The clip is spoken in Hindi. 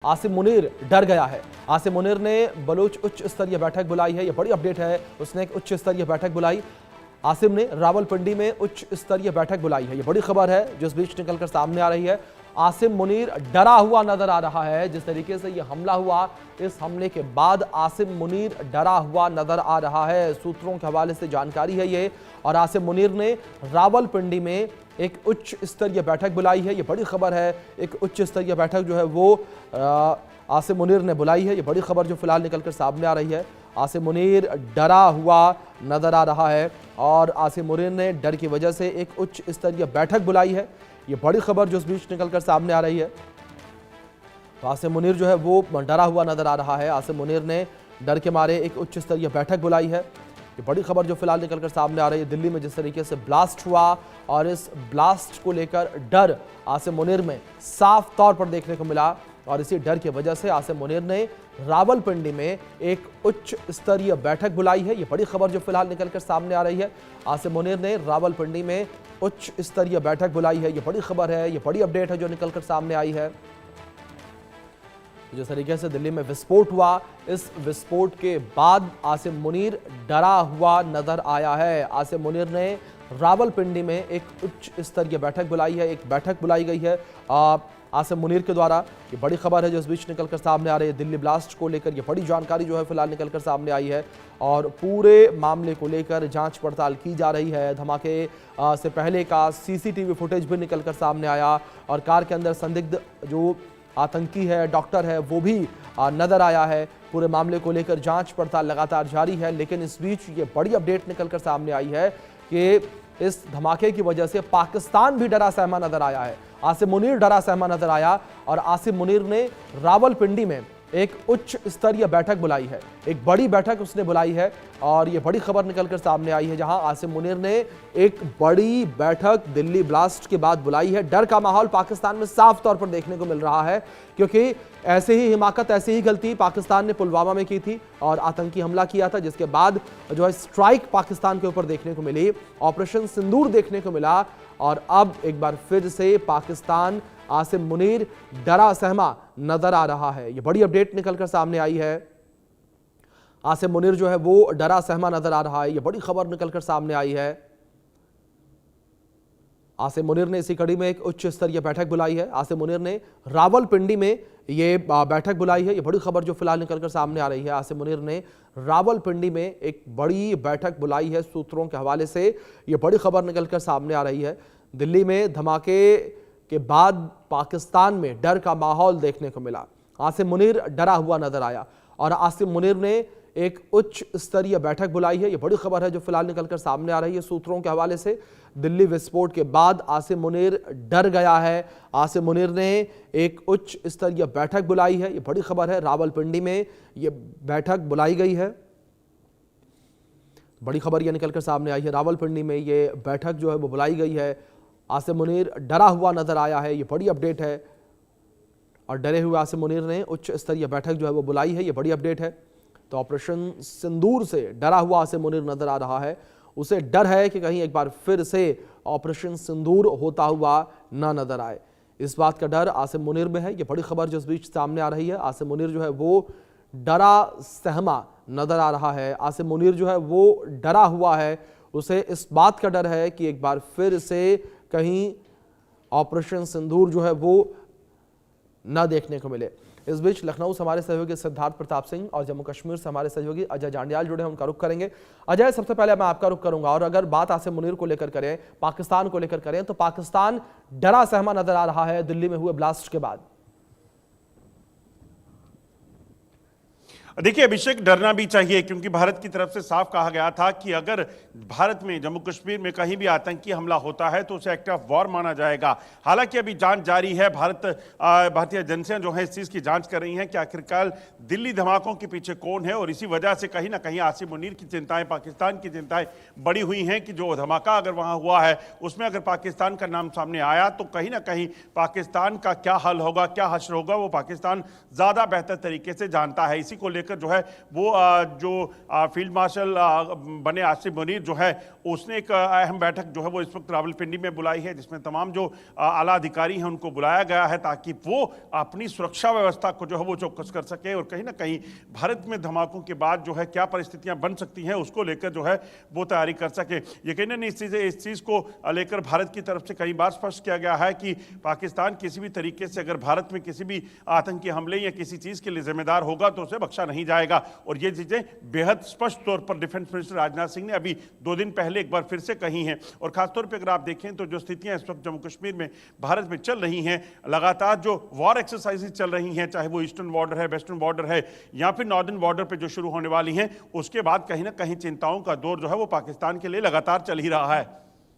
आसिम मुनीर डर गया है। आसिम मुनीर ने बलूच उच्च स्तरीय बैठक बुलाई है। यह बड़ी अपडेट है। उसने एक उच्च स्तरीय बैठक बुलाई। आसिम ने रावलपिंडी में उच्च स्तरीय बैठक बुलाई है। यह बड़ी खबर है जो इस बीच निकलकर सामने आ रही है। आसिम मुनीर डरा हुआ नजर आ रहा है। जिस तरीके से यह हमला हुआ, इस हमले के बाद आसिम मुनीर डरा हुआ नजर आ रहा है। सूत्रों के हवाले से जानकारी है ये। और आसिम मुनीर ने रावलपिंडी में एक उच्च स्तरीय बैठक बुलाई है। ये बड़ी खबर है। एक उच्च स्तरीय बैठक जो है वो आसिम मुनीर ने बुलाई है। ये बड़ी खबर जो फिलहाल निकलकर सामने आ रही है। आसिम मुनीर डरा हुआ नजर आ रहा है और आसिम मुनीर ने डर की वजह से एक उच्च स्तरीय बैठक बुलाई है। ये बड़ी खबर जो इस बीच निकलकर सामने आ रही है। तो आसिम मुनीर जो है वो डरा हुआ नजर आ रहा है। आसिम मुनीर ने डर के मारे एक उच्च स्तरीय बैठक बुलाई है। ये बड़ी खबर जो फिलहाल निकलकर सामने आ रही है। दिल्ली में जिस तरीके से ब्लास्ट हुआ और इस ब्लास्ट को लेकर डर आसिम मुनीर में साफ तौर पर देखने को मिला और इसी डर की वजह से आसिम मुनीर ने रावलपिंडी में एक उच्च स्तरीय बैठक बुलाई है। ये बड़ी खबर जो फिलहाल निकलकर सामने आ रही है। आसिम मुनीर ने रावलपिंडी में उच्च स्तरीय बैठक बुलाई है। ये बड़ी खबर है। ये बड़ी अपडेट है जो निकलकर सामने आई है। जिस तरीके से दिल्ली में विस्फोट हुआ, इस विस्फोट के बाद आसिम मुनीर डरा हुआ नजर आया है। आसिम मुनीर ने रावलपिंडी में एक उच्च स्तरीय बैठक बुलाई है। एक बैठक बुलाई गई है आसिम मुनीर के द्वारा। ये बड़ी खबर है जो इस बीच निकलकर सामने आ रही है। दिल्ली ब्लास्ट को लेकर ये बड़ी जानकारी जो है फिलहाल निकलकर सामने आई है और पूरे मामले को लेकर जांच पड़ताल की जा रही है। धमाके से पहले का सीसीटीवी फुटेज भी निकलकर सामने आया और कार के अंदर संदिग्ध जो आतंकी है, डॉक्टर है, वो भी नजर आया है। पूरे मामले को लेकर जांच पड़ताल लगातार जारी है। लेकिन इस बीच ये बड़ी अपडेट निकलकर सामने आई है कि इस धमाके की वजह से पाकिस्तान भी डरा सहमा नजर आया है। आसिम मुनीर डरा सहमा नजर आया और आसिम मुनीर ने रावलपिंडी में एक उच्च स्तरीय बैठक बुलाई है। एक बड़ी बैठक उसने बुलाई है और ये बड़ी खबर निकलकर सामने आई है जहां आसिम मुनीर ने एक बड़ी बैठक दिल्ली ब्लास्ट के बाद बुलाई है। डर का माहौल पाकिस्तान में साफ तौर पर देखने को मिल रहा है क्योंकि ऐसे ही हिमाकत, ऐसी ही गलती पाकिस्तान ने पुलवामा में की थी और आतंकी हमला किया था, जिसके बाद जो है स्ट्राइक पाकिस्तान के ऊपर देखने को मिली, ऑपरेशन सिंदूर देखने को मिला और अब एक बार फिर से पाकिस्तान आसिम मुनीर डरा सहमा नजर आ रहा है। यह बड़ी अपडेट निकलकर सामने आई है। आसिम मुनीर जो है वो डरा सहमा नजर आ रहा है। यह बड़ी खबर निकलकर सामने आई है। आसिम मुनीर ने इसी कड़ी में एक उच्च स्तरीय बैठक बुलाई है। आसिम मुनीर ने रावलपिंडी में ये बैठक बुलाई है। ये बड़ी खबर जो फिलहाल निकलकर सामने आ रही है। आसिम मुनीर ने रावलपिंडी में एक बड़ी बैठक बुलाई है। सूत्रों के हवाले से ये बड़ी खबर निकलकर सामने आ रही है। दिल्ली में धमाके के बाद पाकिस्तान में डर का माहौल देखने को मिला। आसिम मुनीर डरा हुआ नजर आया और आसिम मुनीर ने एक उच्च स्तरीय बैठक बुलाई है। यह बड़ी खबर है जो फिलहाल निकलकर सामने आ रही है। सूत्रों के हवाले से दिल्ली विस्फोट के बाद आसिम मुनीर डर गया है। आसिम मुनीर ने एक उच्च स्तरीय बैठक बुलाई है। यह बड़ी खबर है। रावलपिंडी में यह बैठक बुलाई गई है। बड़ी खबर यह निकलकर सामने आई है। रावलपिंडी में यह बैठक जो है वो बुलाई गई है। आसिम मुनीर डरा हुआ नजर आया है। ये बड़ी अपडेट है और डरे हुए आसिम मुनीर ने उच्च स्तरीय बैठक जो है वो बुलाई है। ये बड़ी अपडेट है। तो ऑपरेशन सिंदूर से डरा हुआ आसिम मुनीर नजर आ रहा है। उसे डर है कि कहीं एक बार फिर से ऑपरेशन सिंदूर होता हुआ ना नजर आए। इस बात का डर आसिम मुनीर में है। ये बड़ी खबर जो इस बीच सामने आ रही है। आसिम मुनीर जो है वो डरा सहमा नजर आ रहा है। आसिम मुनीर जो है वो डरा हुआ है। उसे इस बात का डर है कि एक बार फिर से कहीं ऑपरेशन सिंदूर जो है वो न देखने को मिले। इस बीच लखनऊ से हमारे सहयोगी सिद्धार्थ प्रताप सिंह और जम्मू कश्मीर से हमारे सहयोगी अजय जांडियाल जुड़े हैं, उनका रुख करेंगे। अजय, सबसे पहले मैं आपका रुख करूंगा और अगर बात आसिम मुनीर को लेकर करें, पाकिस्तान को लेकर करें, तो पाकिस्तान डरा सहमा नजर आ रहा है दिल्ली में हुए ब्लास्ट के बाद। देखिए अभिषेक, डरना भी चाहिए क्योंकि भारत की तरफ से साफ कहा गया था कि अगर भारत में जम्मू कश्मीर में कहीं भी आतंकी हमला होता है तो उसे एक्ट ऑफ वॉर माना जाएगा। हालांकि अभी जांच जारी है। भारतीय एजेंसियां जो है इस चीज की जांच कर रही हैं कि आखिरकार दिल्ली धमाकों के पीछे कौन है और इसी वजह से कहीं ना कहीं आसिम मुनीर की चिंताएं, पाकिस्तान की चिंताएं बड़ी हुई हैं कि जो धमाका अगर वहां हुआ है उसमें अगर पाकिस्तान का नाम सामने आया तो कहीं ना कहीं पाकिस्तान का क्या हल होगा, क्या हश्र होगा, वो पाकिस्तान ज्यादा बेहतर तरीके से जानता है। इसी को लेकर लेकर जो है वो जो फील्ड मार्शल बने आसिम मुनीर जो है उसने एक अहम बैठक जो है वो इस वक्त रावलपिंडी में बुलाई है, जिसमें तमाम जो आला अधिकारी हैं उनको बुलाया गया है ताकि वो अपनी सुरक्षा व्यवस्था को जो है वो चौकस कर सके और कहीं ना कहीं भारत में धमाकों के बाद जो है क्या परिस्थितियां बन सकती हैं उसको लेकर जो है वो तैयारी कर सके। यकीनन इस चीज़ को लेकर भारत की तरफ से कई बार स्पष्ट किया गया है कि पाकिस्तान किसी भी तरीके से अगर भारत में किसी भी आतंकी हमले या किसी चीज़ के लिए जिम्मेदार होगा तो उसे बख्शा नहीं जाएगा। और ये चीज़ें बेहद स्पष्ट तौर पर डिफेंस मिनिस्टर राजनाथ सिंह ने अभी 2 दिन पहले एक बार फिर से कही हैं। और खासतौर पर अगर आप देखें तो जो स्थितियां इस वक्त जम्मू कश्मीर में भारत में चल रही हैं, लगातार जो वॉर एक्सरसाइजेज चल रही हैं, चाहे वो ईस्टर्न बॉर्डर है, वेस्टर्न बॉर्डर है या फिर नॉर्दर्न बॉर्डर पे जो शुरू होने वाली हैं, उसके बाद कहीं ना कहीं चिंताओं का दौर जो है वो पाकिस्तान के लिए लगातार चल ही रहा है।